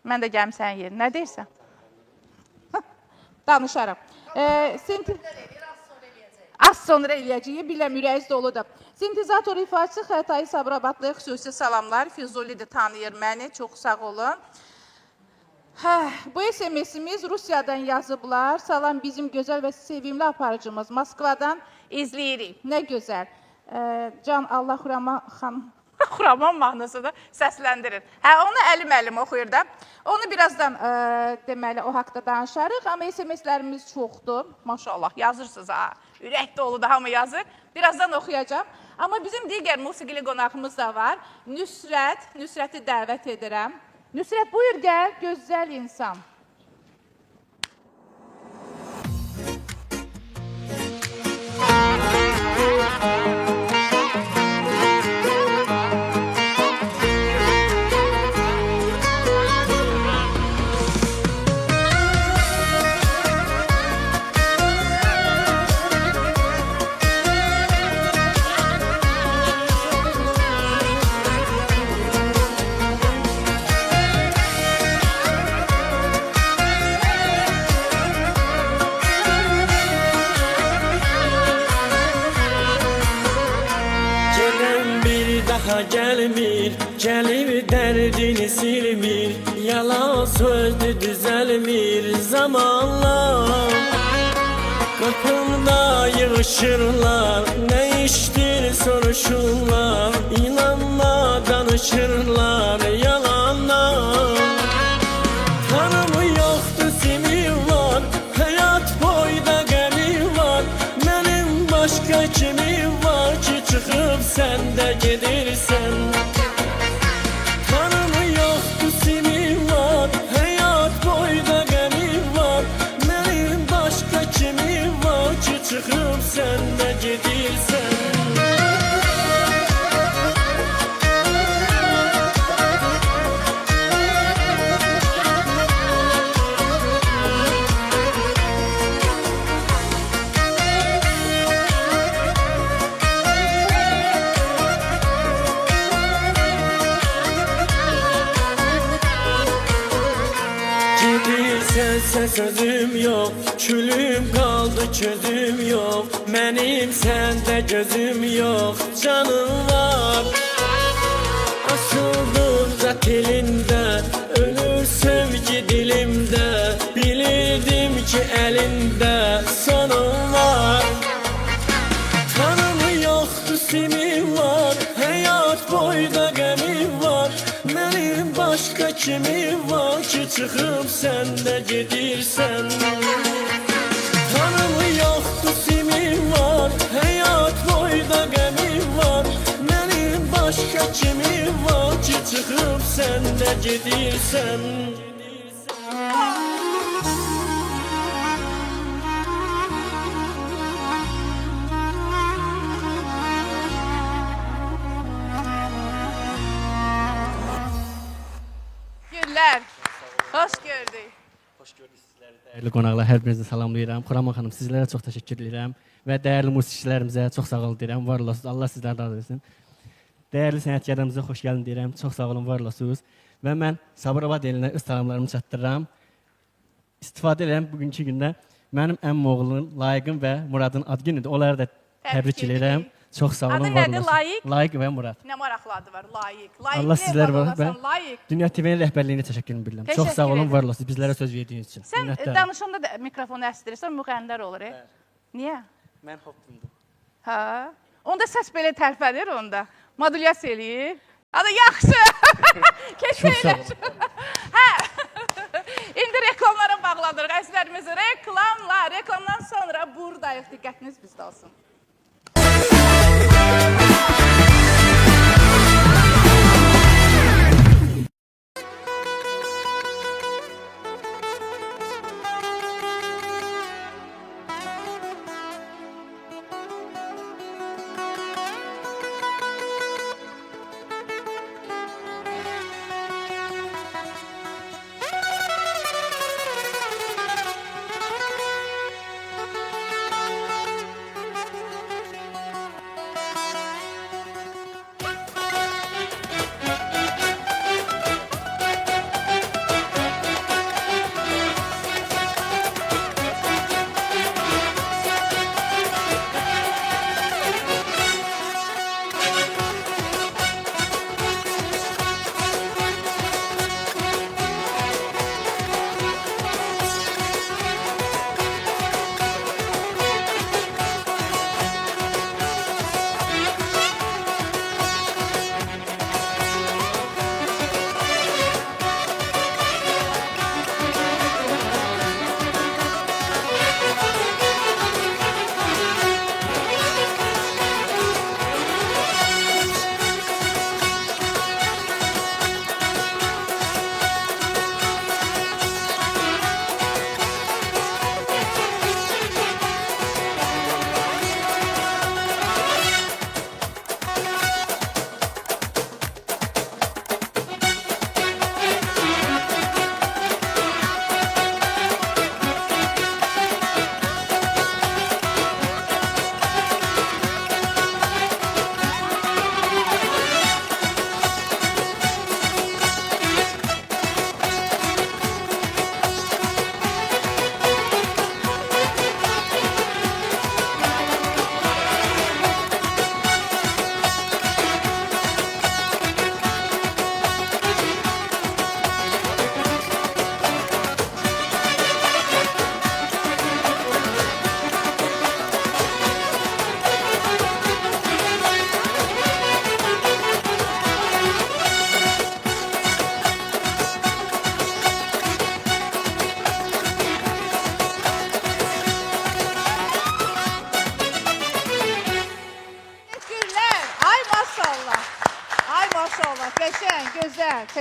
Mən də gəlim sənin yerin. Nə deyirsən? Danışarım. Az sonra eləyəcəyik. Biləm, ürəyiz doludur. Sintezator ifaçı Xətai Sabirabadlıya xüsusi salamlar. Füzuli də tanıyır məni. Çox sağ olun. Bu SMS-imiz Rusiyadan yazıblar. Salam, bizim gözəl və sevimli aparıcımız Moskvadan izləyirik. Nə gözəl. Can Allah Xuraman mahnısı da səsləndirir. Onu əlim oxuyur da. Onu birazdan deməli o haqda danışarıq. Amma SMS-lərimiz çoxdur. Maşallah, yazırsınız. Ürək doludur, hamı yazır. Birazdan oxuyacağım. Amma bizim digər musiqili qonağımız da var. Nüsrəti dəvət edirəm. Nüsrət, buyur gəl, gözəl insan. Gelmir, gelip derdini silmir. Yalan sözdü düzelmir zamanla. Kapımda yığışırlar, ne iştir soruşurlar. İnanma danışırlar yalanla. Tanımı yoktu simi var, hayat boyda gemi var. Benim başka kimi var ki çıkıp sen de gidirsen. Tanımı yoktu simi var, hayat boyda gemi var. Benim başka kimi var ki çıkıp sen de gidirsen. Sense sözüm yok, külüm kaldı çözüm yok. Benim sende gözüm yok, canım var. Asıldım zat elinde, ölür sevgi dilimde. Bilirdim ki elinde sonum var. Tanımı yoktu simi var, hayat boyda gemi var. Benim başka kimi var ki çıkıp sen de gidirsen. Tanımı yoktu simi var, hayat boyda gemi var. Benim başka kimi var ki çıkıp sen de gidirsen. Hoş gördük. Hoş gördük sizləri, dəyərli qonaqlar. Hər birinizə salamlayıram. Xuraman xanım, sizlərə çox təşəkkür edirəm və dəyərli musiqiçilərimizə çox sağ olun deyirəm. Var olasınız. Allah sizdən razı olsun. Dəyərli sənətkarlarımıza xoş gəlin deyirəm. Çox sağ olun, var olasınız. Və mən Sabirabad elinə öz salamlarımı çatdırıram. İstifadə edirəm bugünkü gündə mənim əmim oğlunun Layiqin və Muradın ad günüdür. Onları da təbrik edirəm. Çox sağ olun, var olasınız. Layiq? Layiq və Murad. Nə maraqlı adı var, Layiq. Allah sizlər var. Layiq. Dünya TV-nin rəhbərliyinə təşəkkürümü bilirəm. Çox sağ olun, var olasınız. Bizlərə söz verdiyiniz üçün. Sən danışanda da mikrofonu əsdirirsən, müğənnilər olur. Niyə? Mən hoppumdum. Hə? Onda səs belə tərpədir onda. Modulyasiya eləyir. Hadi yaxşı. Keçəylər. Hə. İndi reklamlara bağladırıq. Əzizlərimiz reklamlar. Reklamdan sonra buradayıq. Diqqətiniz bizdə olsun.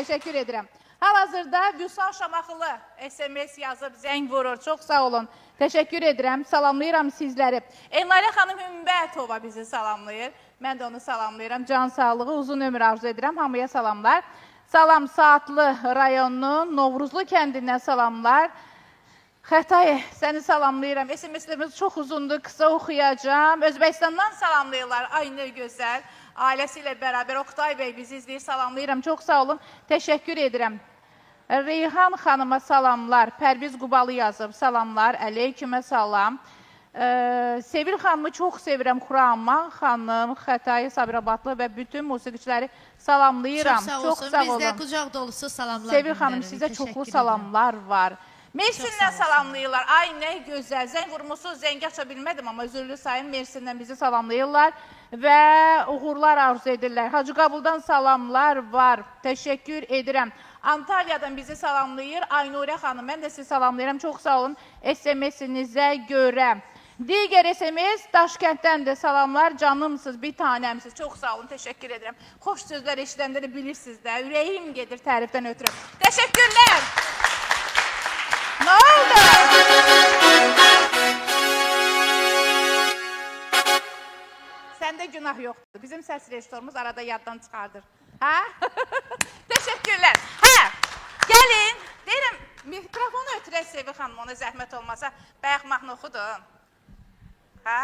Təşəkkür edirəm. Hal-hazırda Vüsal Şamaxılı SMS yazıb, zəng vurur. Çox sağ olun. Təşəkkür edirəm. Salamlayıram sizləri. Elnarə xanım Hümbətova bizi salamlayır. Mən də onu salamlayıram. Can sağlığı, uzun ömür arzu edirəm. Hamıya salamlar. Salam Saatlı rayonunun Novruzlu kəndindən salamlar. Xətay, səni salamlayıram. SMS-lərimiz çox uzundur, qısa oxuyacağım. Özbəkistandan salamlayırlar. Aynur Gözəl. Ailəsi ilə bərabər Oqtay bəy bizi izləyir. Salamlayıram. Çox sağ olun. Təşəkkür edirəm. Reyhan xanıma salamlar. Pərviz Qubalı yazıb. Salamlar. Əleykümə salam. Sevil xanımı çox sevirəm. Xuraman xanım, Xətay, Sabirabadlı və bütün musiqiçiləri salamlayıram. Çox sağ olsun. Bizdə qucaq dolusu salamlar. Sevil xanım, sizə çoxlu salamlar var. Mersindən salamlayırlar. Ay, nə gözəl. Zəng vurmuşsunuz, zəngi aça bilmədim, amma özürlü sayın Mersindən bizi salamlayırlar və uğurlar arzu edirlər. Hacı Qabuldan salamlar var. Təşəkkür edirəm. Antalyadan bizi salamlayır. Aynurə xanım, mən də sizi salamlayıram. Çox sağ olun SMS-inizə görə. Digər SMS Daşkənddən də salamlar. Canımsınız, bir tanəmsiz. Çox sağ olun, təşəkkür edirəm. Xoş sözlər eşidəndə də bilirsiniz də. Ürəyim gedir tərifdən ötürü. Təşəkkürlər. Nə oldu? Səndə günah yoxdur. Bizim səs rejissorumuz arada yaddan çıxardır. Hə? Təşəkkürlər. Hə, gəlin. Deyirəm, mikrofonu ötürək Sevil xanım, ona zəhmət olmasa. Bayaq mahnı oxudun. Hə?